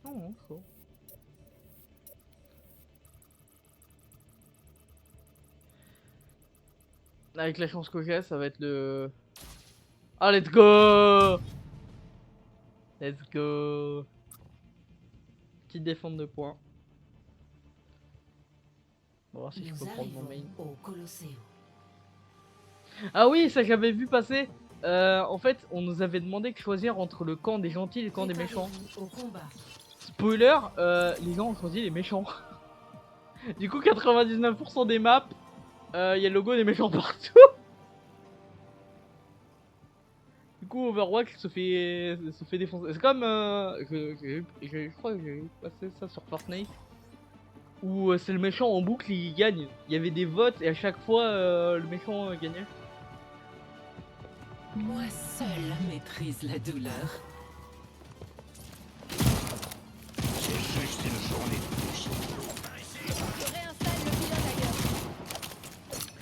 Oh, non, chaud. Avec la chance que j'ai, ça va être le... Ah, let's go! Let's go! Petite défense de points. On va voir si je Nous peux prendre mon main. arrivons au Colosseo. Ah oui, ça j'avais vu passer. En fait, on nous avait demandé de choisir entre le camp des gentils et le camp des méchants. Préparez-vous au combat. Spoiler, les gens ont choisi les méchants. Du coup, 99% des maps, il y a le logo des méchants partout. Du coup, Overwatch se fait défoncer. C'est comme, je crois que j'ai passé ça sur Fortnite. où c'est le méchant en boucle, il gagne. Il y avait des votes et à chaque fois le méchant gagnait. Moi seule maîtrise la douleur. C'est juste une journée de plus. Je réinstalle le pilote ailleurs.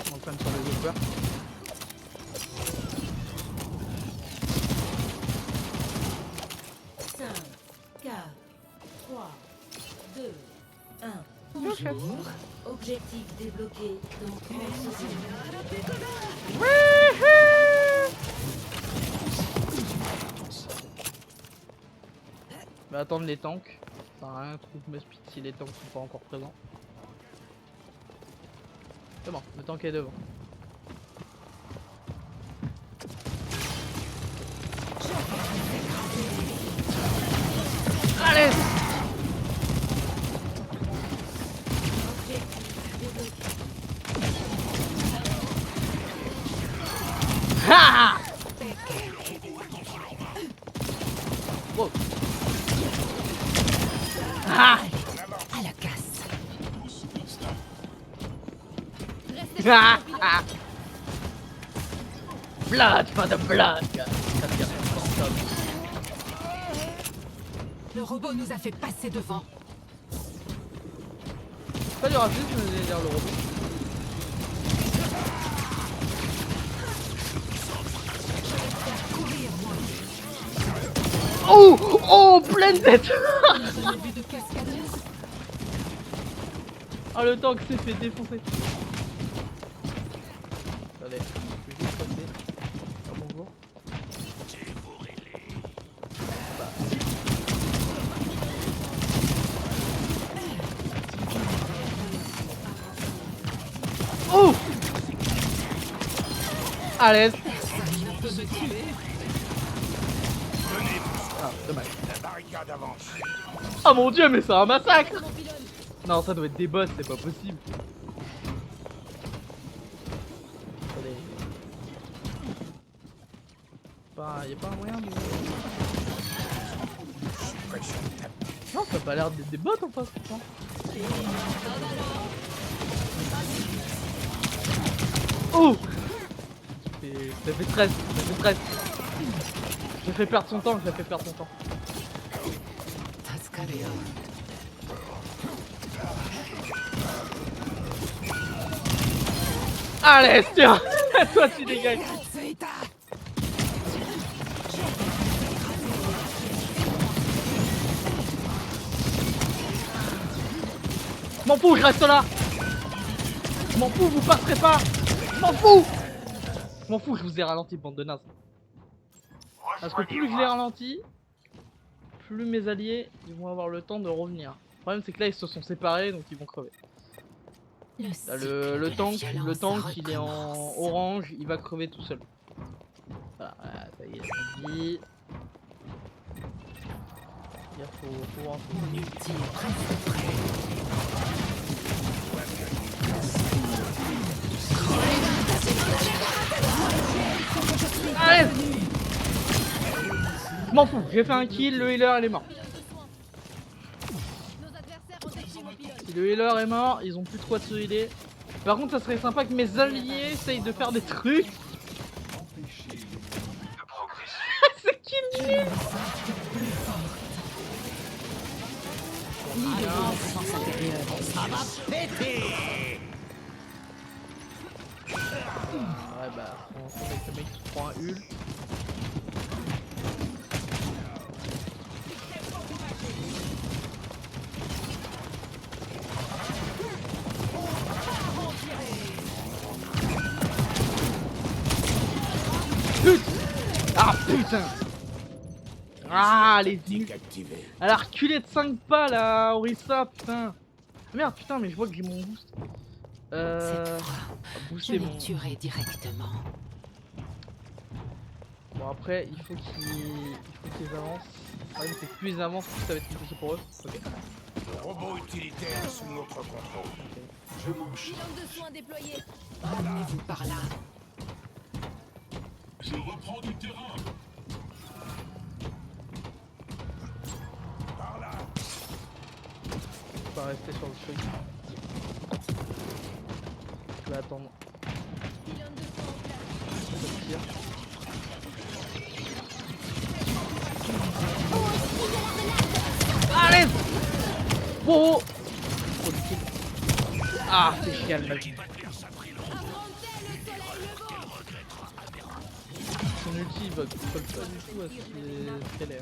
Je m'entraîne sur les joueurs. 5, 4, 3, 2, 1. Bonjour. Objectif débloqué. Donc, On va attendre les tanks. Ça sert à rien, trouve mes speed si les tanks sont pas encore présents. C'est bon, le tank est devant. Allez! Ha! Wow. Ah! À la casse. Ah! Ah! Blood for the blood! Le robot nous a fait passer devant. Pas du racisme, mais j'allais dire le robot. Oh! Oh! Pleine tête! Ah, le tank s'est fait défoncer. Allez, je vais juste passer. Ah, bonjour. Oh! Allez! Ah, dommage. La barricade avance. Oh mon dieu, mais c'est un massacre! Non, ça doit être des boss, c'est pas possible. Attendez. Y'a pas un moyen de... Non, ça a pas l'air d'être des bots en face, putain. Oh! Ça fait stress, ça fait stress. J'ai fait perdre son temps, j'ai fait perdre son temps. Allez, tiens! Toi tu dégages! M'en fous, je reste là! M'en fous, vous passerez pas! M'en fous! M'en fous, je vous ai ralenti, bande de nazes. Parce que plus je les ralentis, plus mes alliés ils vont avoir le temps de revenir. Le problème c'est que là ils se sont séparés donc ils vont crever. Là, le tank il est en orange, il va crever tout seul. Voilà, ça y est, c'est dit. Il faut voir. Allez! Je m'en fous, j'ai fait un kill, le healer il est mort. Si le healer est mort, ils ont plus de quoi de se healer. Par contre, ça serait sympa que mes alliés essayent de faire des trucs. C'est kill nul. Ouais bah, on se avec le mec qui prend un ult. Ah putain! Ah les nuls! Elle a reculé de 5 pas là, Orisa, putain! Ah, merde, putain, mais je vois que j'ai mon boost. Booster mon. Tuerai directement. Bon, après, il faut qu'ils avancent. Le problème, c'est que plus ils avancent, plus ça va être compliqué pour eux. Ok. Le robot utilitaire sous notre contrôle. Je mange. Bilan de soins déployé. Ramenez-vous par là. Je reprends du terrain. Par là. Bah, va rester sur le truc. Je vais attendre. Ça tire. Allez! Wow! Oh, le kill. Ah, c'est chiant, mec. Son ulti va colle pas du tout à ce qu'elle est.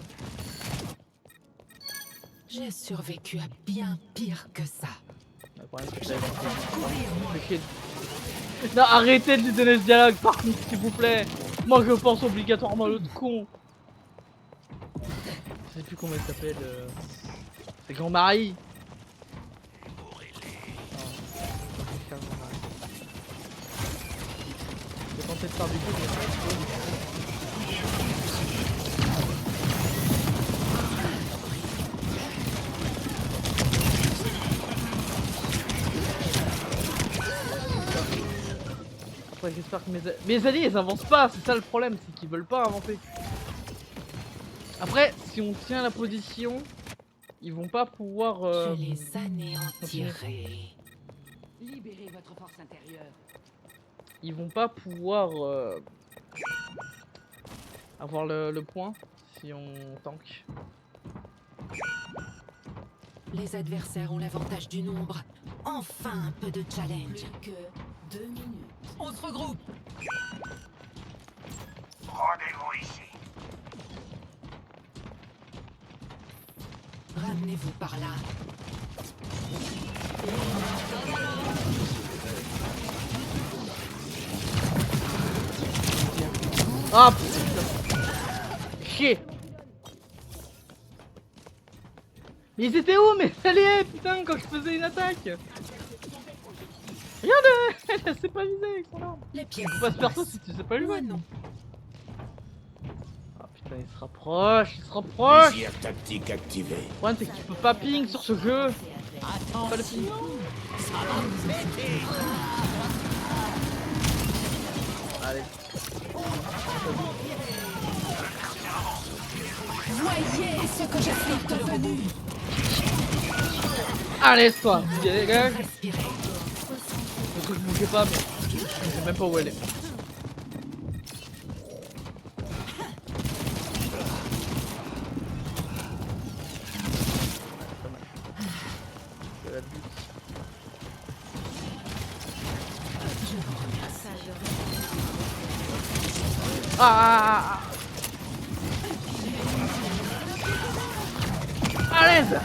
J'ai survécu à bien pire que ça. Le problème, c'est que le kill. Non, arrêtez de lui donner ce dialogue, par contre, s'il vous plaît. Moi, je pense obligatoirement à l'autre con. Je sais plus comment il s'appelle. C'est Jean-Marie. J'ai tenté de faire du coup, mais après, j'espère que mes alliés ils avancent pas, c'est ça le problème, c'est qu'ils veulent pas avancer. Après, si on tient la position, ils vont pas pouvoir. Je les anéantirai. Libérez votre force intérieure. Ils vont pas pouvoir avoir le point si on tank. Les adversaires ont l'avantage du nombre. Enfin un peu de challenge. Plus que 2 minutes. On se regroupe. Rendez-vous ici. Ramenez-vous par là. Ah putain. Chier. Mais ils étaient où mes alliés putain quand je faisais une attaque? Regarde, elle s'est pas visée avec son arme. Les pièces. Faut pas se faire ça si tu sais pas lui. Moi non. Ah putain il se rapproche, il se rapproche. Désir tactique activé. Le problème c'est que tu peux pas ping sur ce jeu. Pas le ping. Allez. Voyez ce que j'afflique devenu. Allez toi. Dégage. Respirez. Le truc bougeait pas mais je sais même pas où elle est. Ah, à l'aise.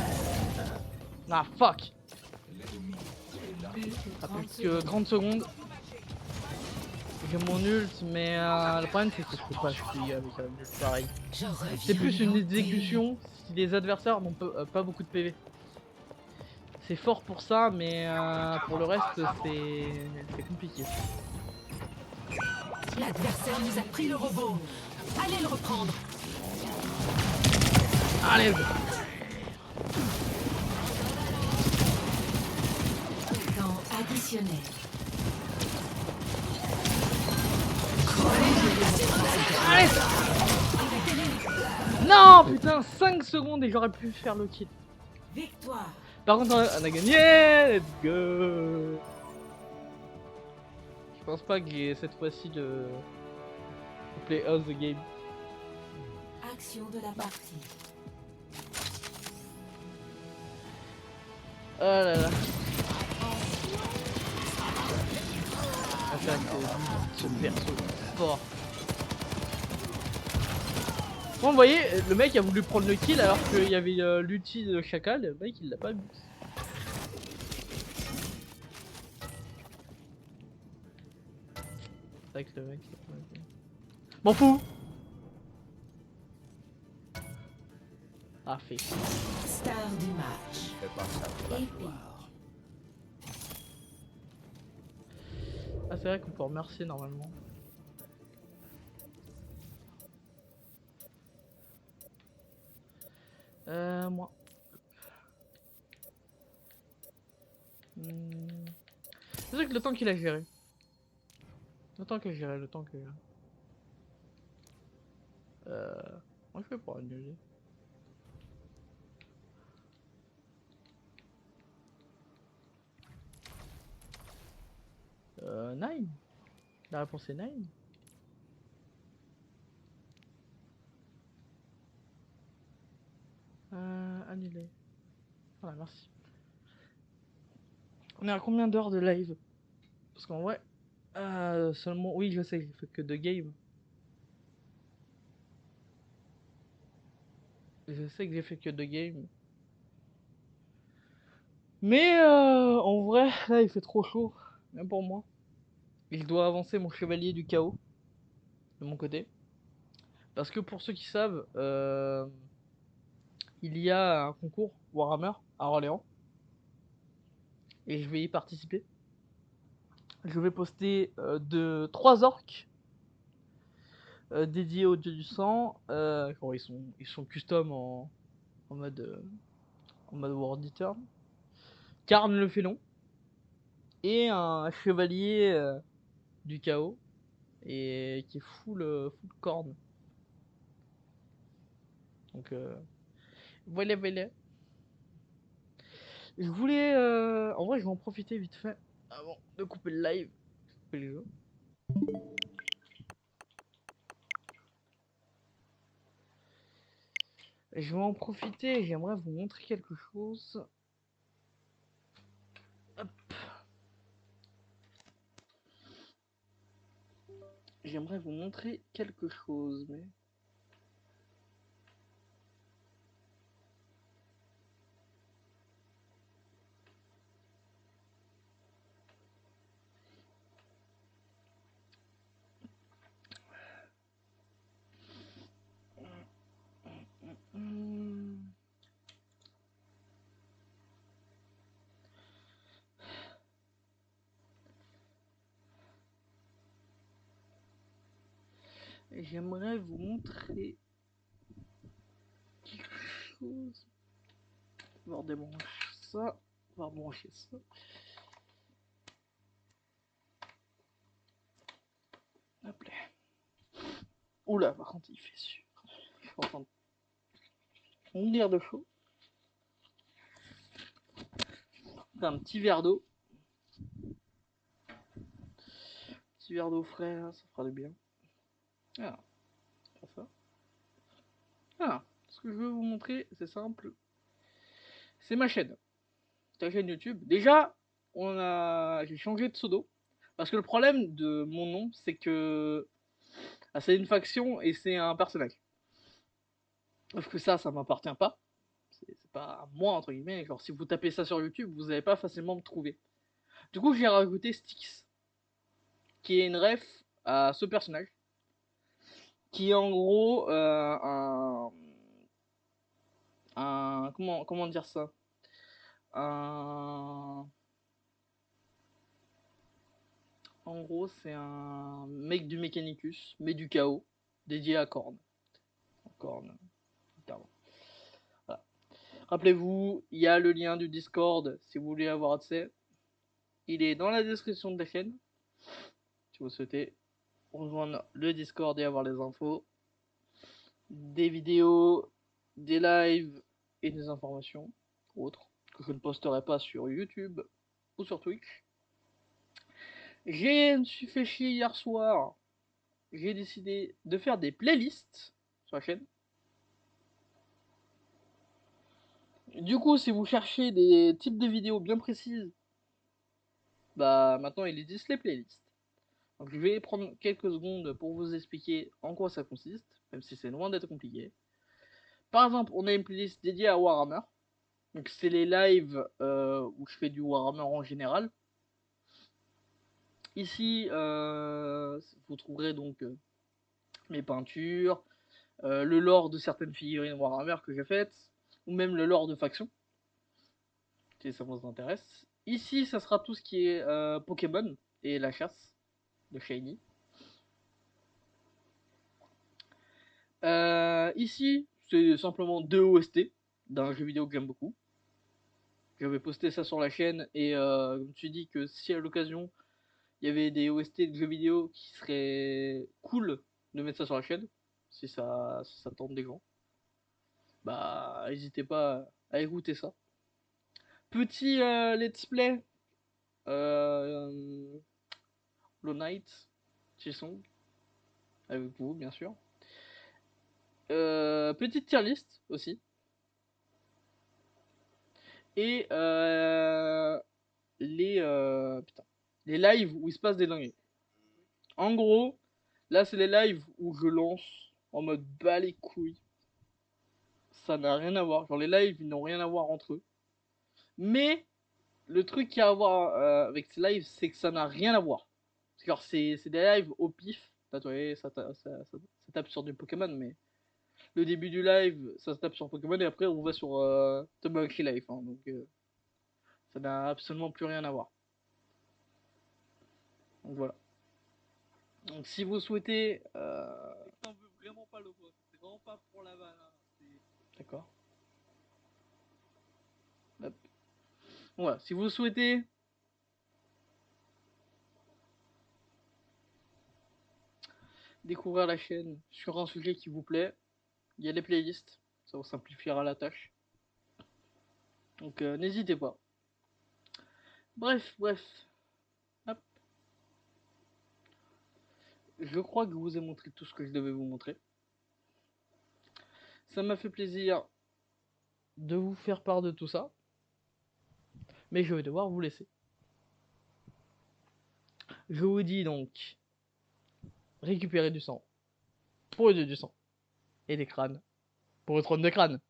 Ah fuck. Ah, plus que 30 secondes. J'ai mon ult mais le problème c'est que je peux pas fuir avec un ult pareil. Je reviens. C'est plus une hanter. exécution si les adversaires n'ont pas beaucoup de PV. C'est fort pour ça mais pour le reste c'est compliqué. L'adversaire nous a pris le robot. Allez le reprendre. Allez. Temps additionnel. Allez. Non putain 5 secondes et j'aurais pu faire le kill. Victoire. Par contre on a gagné. Let's go. Je pense pas que j'ai cette fois-ci de play of the game. Action de la partie. Oh là là. Ah, ça, c'est ce perso fort. Bon, vous voyez, le mec a voulu prendre le kill alors qu'il y avait l'ulti de Chacal, le mec il l'a pas vu. C'est vrai que le mec. M'en fous! Ah, fait. Star du match. Épique. Ah, c'est vrai qu'on peut remercier normalement. Moi. C'est vrai que le temps qu'il a géré. Le temps que j'ai géré, le temps que. Moi je vais pour annuler. Nine. La réponse est Nine. Annulé. Voilà, merci. On est à combien d'heures de live? Parce qu'en vrai, seulement... Oui, je sais, j'ai fait que 2 games. Je sais que j'ai fait que 2 games. Mais en vrai, là, il fait trop chaud. Même pour moi. Et je dois avancer mon chevalier du chaos. De mon côté. Parce que pour ceux qui savent, il y a un concours Warhammer à Orléans. Et je vais y participer. Je vais poster 3 orques dédiés au dieu du sang. Bon, ils sont custom en mode World Eater. Karn le félon. Et un chevalier du chaos. Et qui est full corne. Donc voilà. Je voulais... En vrai, je vais en profiter vite fait avant de couper le live. Couper le jeu. Je vais en profiter, j'aimerais vous montrer quelque chose. Hop. J'aimerais vous montrer quelque chose, mais... J'aimerais vous montrer quelque chose. On va débrancher ça. On va brancher ça. Hop là. Oula, par contre, il fait sûr. Je suis en train de mourir de chaud. Un petit verre d'eau. Petit verre d'eau frais, là, ça fera du bien. Ah, ça. Ah, ce que je veux vous montrer, c'est simple. C'est ma chaîne. Ta chaîne YouTube. Déjà, j'ai changé de pseudo. Parce que le problème de mon nom, c'est que c'est une faction et c'est un personnage. Sauf que ça m'appartient pas. C'est pas à moi, entre guillemets. Genre, si vous tapez ça sur YouTube, vous n'allez pas facilement me trouver. Du coup, j'ai rajouté Styx, qui est une ref à ce personnage. Qui est en gros comment dire ça? En gros, c'est un mec du Mechanicus, mais du chaos, dédié à Korn. Korn, littéralement. Voilà. Rappelez-vous, il y a le lien du Discord si vous voulez avoir accès. Il est dans la description de la chaîne. Si vous souhaitez rejoindre le Discord et avoir les infos, des vidéos, des lives et des informations autres que je ne posterai pas sur YouTube ou sur Twitch. Je me suis fait chier hier soir. J'ai décidé de faire des playlists sur la chaîne. Du coup, si vous cherchez des types de vidéos bien précises, bah maintenant il existe les playlists. Donc je vais prendre quelques secondes pour vous expliquer en quoi ça consiste, même si c'est loin d'être compliqué. Par exemple, on a une playlist dédiée à Warhammer. Donc c'est les lives où je fais du Warhammer en général. Ici, vous trouverez donc mes peintures, le lore de certaines figurines Warhammer que j'ai faites, ou même le lore de faction, si ça vous intéresse. Ici, ça sera tout ce qui est Pokémon et la chasse de Shiny. Ici, c'est simplement 2 OST d'un jeu vidéo que j'aime beaucoup. J'avais posté ça sur la chaîne et je me suis dit que si à l'occasion il y avait des OST de jeux vidéo qui seraient cool de mettre ça sur la chaîne, si ça tente des gens, bah n'hésitez pas à écouter ça. Petit let's play Hollow Knight, Chisong, avec vous bien sûr. Petite tier list aussi. Et les lives où il se passe des dingueries. En gros, là c'est les lives où je lance en mode bas les couilles. Ça n'a rien à voir. Genre les lives ils n'ont rien à voir entre eux. Mais le truc qu'il y a à voir avec ces lives, c'est que ça n'a rien à voir. Genre c'est des lives au pif. Ça tape sur du Pokémon, mais le début du live, ça se tape sur Pokémon et après on va sur Tomodachi Life. Hein, donc ça n'a absolument plus rien à voir. Donc voilà. Donc si vous souhaitez... T'en veux vraiment pas le boss. C'est vraiment pas pour la balle. Hein. D'accord. Hop. Voilà. Si vous souhaitez... découvrir la chaîne sur un sujet qui vous plaît, il y a les playlists. Ça vous simplifiera la tâche. Donc n'hésitez pas. Bref. Hop. Je crois que je vous ai montré tout ce que je devais vous montrer. Ça m'a fait plaisir de vous faire part de tout ça. Mais je vais devoir vous laisser. Je vous dis donc, récupérer du sang. Pour aider du sang. Et des crânes. Pour le trône de crâne.